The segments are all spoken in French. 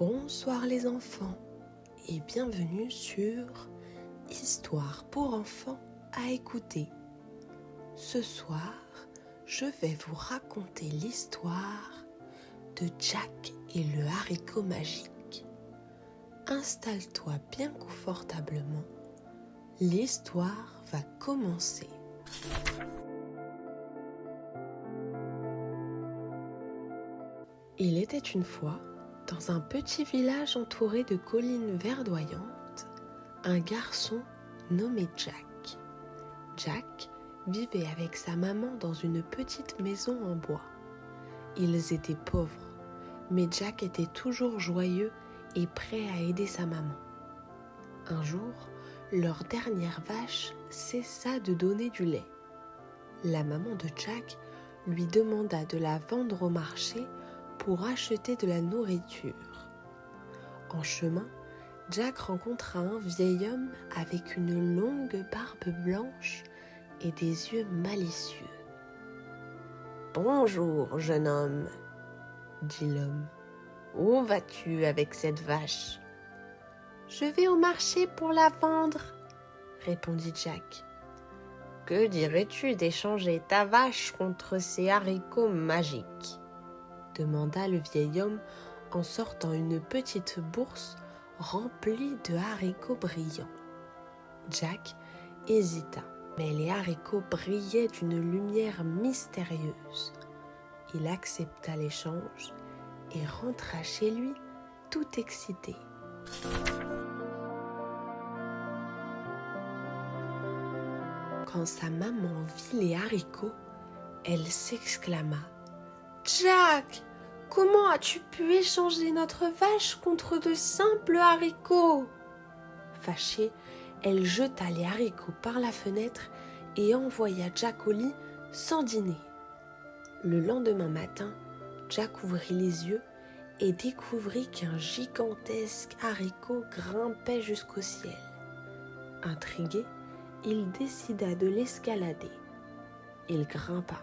Bonsoir les enfants et bienvenue sur Histoire pour enfants à écouter. Ce soir, je vais vous raconter l'histoire de Jack et le haricot magique. Installe-toi bien confortablement, l'histoire va commencer. Il était une fois, dans un petit village entouré de collines verdoyantes, un garçon nommé Jack. Jack vivait avec sa maman dans une petite maison en bois. Ils étaient pauvres, mais Jack était toujours joyeux et prêt à aider sa maman. Un jour, leur dernière vache cessa de donner du lait. La maman de Jack lui demanda de la vendre au marché pour acheter de la nourriture. En chemin, Jack rencontra un vieil homme avec une longue barbe blanche et des yeux malicieux. « Bonjour, jeune homme, » dit l'homme. « Où vas-tu avec cette vache ?»« Je vais au marché pour la vendre, » répondit Jack. « Que dirais-tu d'échanger ta vache contre ces haricots magiques ?» demanda le vieil homme en sortant une petite bourse remplie de haricots brillants. Jack hésita, mais les haricots brillaient d'une lumière mystérieuse. Il accepta l'échange et rentra chez lui tout excité. Quand sa maman vit les haricots, elle s'exclama: « Jack, comment as-tu pu échanger notre vache contre de simples haricots ?» Fâchée, elle jeta les haricots par la fenêtre et envoya Jack au lit sans dîner. Le lendemain matin, Jack ouvrit les yeux et découvrit qu'un gigantesque haricot grimpait jusqu'au ciel. Intrigué, il décida de l'escalader. Il grimpa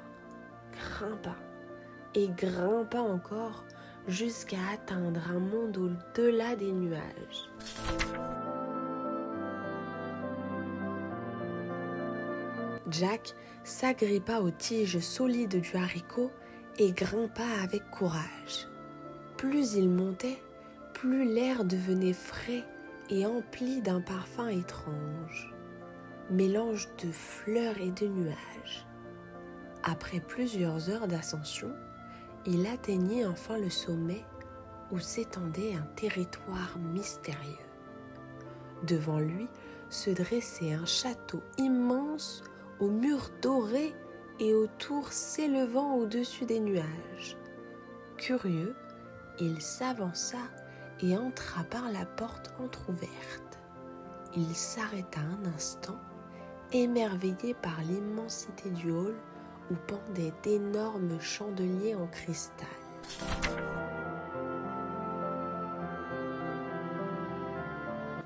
et grimpa encore jusqu'à atteindre un monde au-delà des nuages. Jack s'agrippa aux tiges solides du haricot et grimpa avec courage. Plus il montait, plus l'air devenait frais et empli d'un parfum étrange, mélange de fleurs et de nuages. Après plusieurs heures d'ascension, il atteignit enfin le sommet où s'étendait un territoire mystérieux. Devant lui se dressait un château immense aux murs dorés et aux tours s'élevant au-dessus des nuages. Curieux, il s'avança et entra par la porte entr'ouverte. Il s'arrêta un instant, émerveillé par l'immensité du hall où pendaient d'énormes chandeliers en cristal.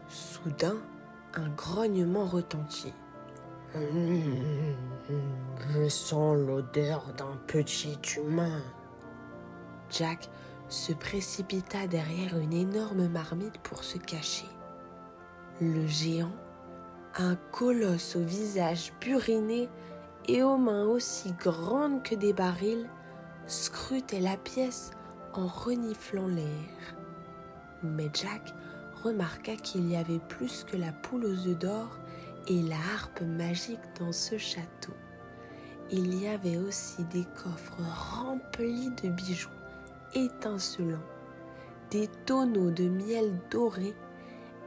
Soudain, un grognement retentit. « Je sens l'odeur d'un petit humain. » Jack se précipita derrière une énorme marmite pour se cacher. Le géant, un colosse au visage buriné et aux mains aussi grandes que des barils, scrutait la pièce en reniflant l'air. Mais Jack remarqua qu'il y avait plus que la poule aux œufs d'or et la harpe magique dans ce château. Il y avait aussi des coffres remplis de bijoux étincelants, des tonneaux de miel doré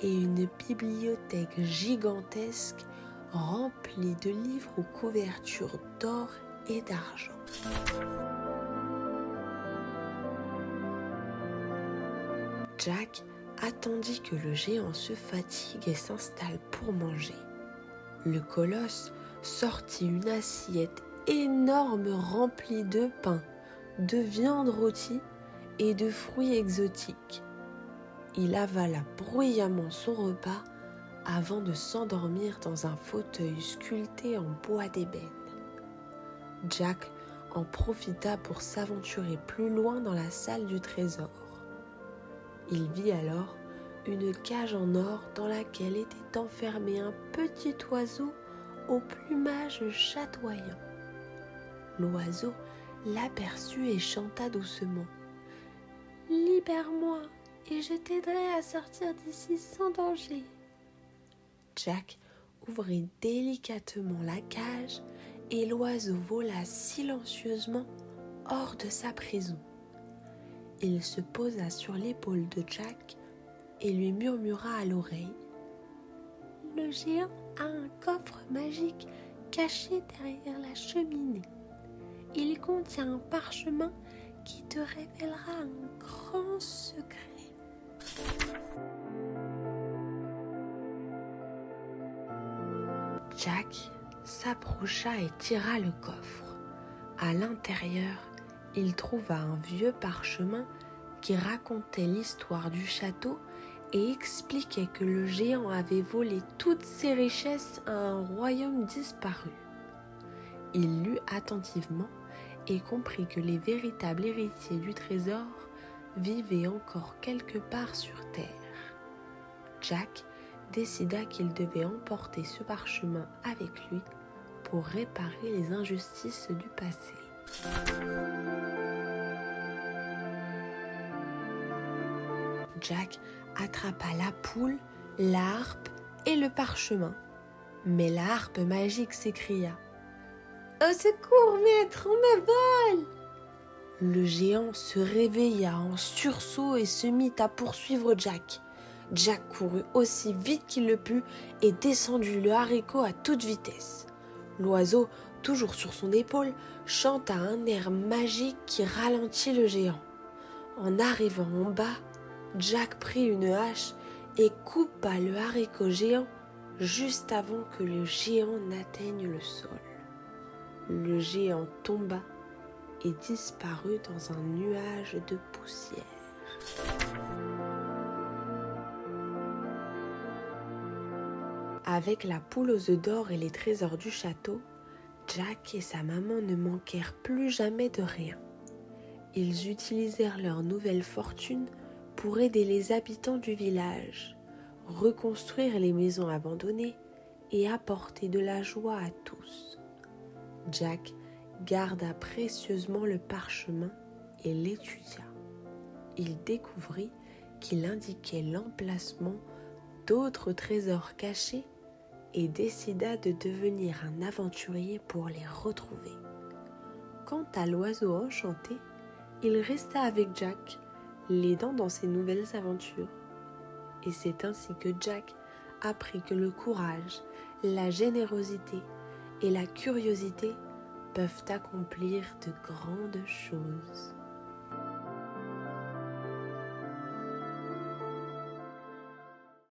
et une bibliothèque gigantesque remplie de livres aux couvertures d'or et d'argent. Jack attendit que le géant se fatigue et s'installe pour manger. Le colosse sortit une assiette énorme remplie de pain, de viande rôtie et de fruits exotiques. Il avala bruyamment son repas avant de s'endormir dans un fauteuil sculpté en bois d'ébène. Jack en profita pour s'aventurer plus loin dans la salle du trésor. Il vit alors une cage en or dans laquelle était enfermé un petit oiseau au plumage chatoyant. L'oiseau l'aperçut et chanta doucement. « Libère-moi et je t'aiderai à sortir d'ici sans danger. » Jack ouvrit délicatement la cage et l'oiseau vola silencieusement hors de sa prison. Il se posa sur l'épaule de Jack et lui murmura à l'oreille. « Le géant a un coffre magique caché derrière la cheminée. Il contient un parchemin qui te révélera un grand secret. » Jack s'approcha et tira le coffre. À l'intérieur, il trouva un vieux parchemin qui racontait l'histoire du château et expliquait que le géant avait volé toutes ses richesses à un royaume disparu. Il lut attentivement et comprit que les véritables héritiers du trésor vivaient encore quelque part sur terre. Jack décida qu'il devait emporter ce parchemin avec lui pour réparer les injustices du passé. Jack attrapa la poule, la harpe et le parchemin. Mais la harpe magique s'écria « Au secours, maître, on me vole !» Le géant se réveilla en sursaut et se mit à poursuivre Jack. Jack courut aussi vite qu'il le put et descendit le haricot à toute vitesse. L'oiseau, toujours sur son épaule, chanta un air magique qui ralentit le géant. En arrivant en bas, Jack prit une hache et coupa le haricot géant juste avant que le géant n'atteigne le sol. Le géant tomba et disparut dans un nuage de poussière. Avec la poule aux œufs d'or et les trésors du château, Jack et sa maman ne manquèrent plus jamais de rien. Ils utilisèrent leur nouvelle fortune pour aider les habitants du village, reconstruire les maisons abandonnées et apporter de la joie à tous. Jack garda précieusement le parchemin et l'étudia. Il découvrit qu'il indiquait l'emplacement d'autres trésors cachés et décida de devenir un aventurier pour les retrouver. Quant à l'oiseau enchanté, il resta avec Jack, l'aidant dans ses nouvelles aventures. Et c'est ainsi que Jack apprit que le courage, la générosité et la curiosité peuvent accomplir de grandes choses.